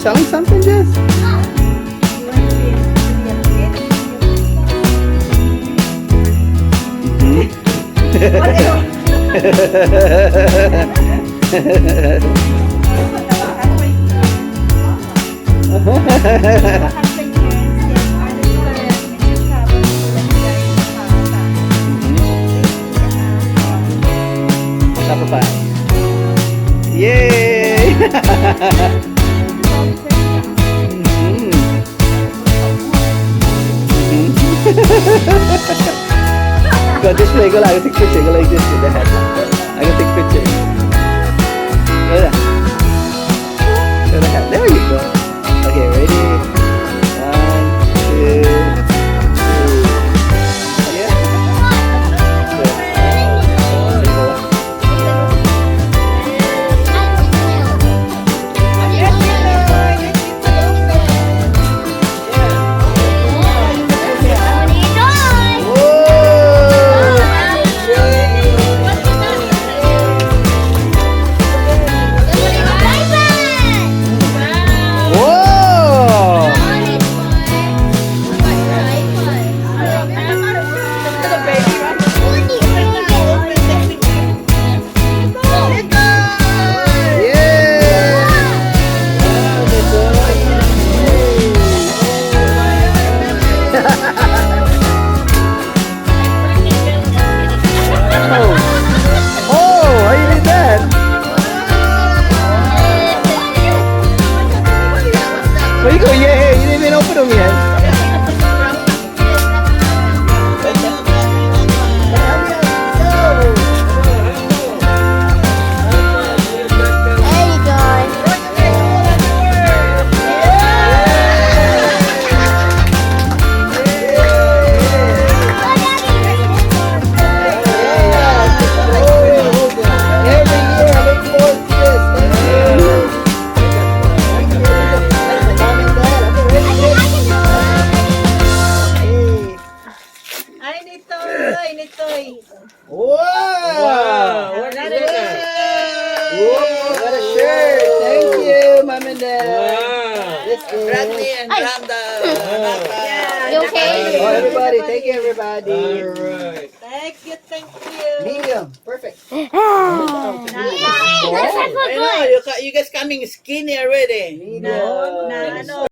selling something, Jess? Apa pa? Yay! Got this way, go like take picture, go like this with the head. I can take picture. Go there. Go the head. There you go. Okay, ready? 1, 2, 3. Yeah. Where you go? Yeah, you didn't even open them yet. Wow! What is that? What a shirt! Thank you, Mom and Dad. Wow! This is Bradley and Rhonda. You okay? Oh, everybody, thank you, everybody. Alright. Thank you, thank you. Medium, perfect. Yeah. I know, you guys coming skinny already. Medium. Na ano,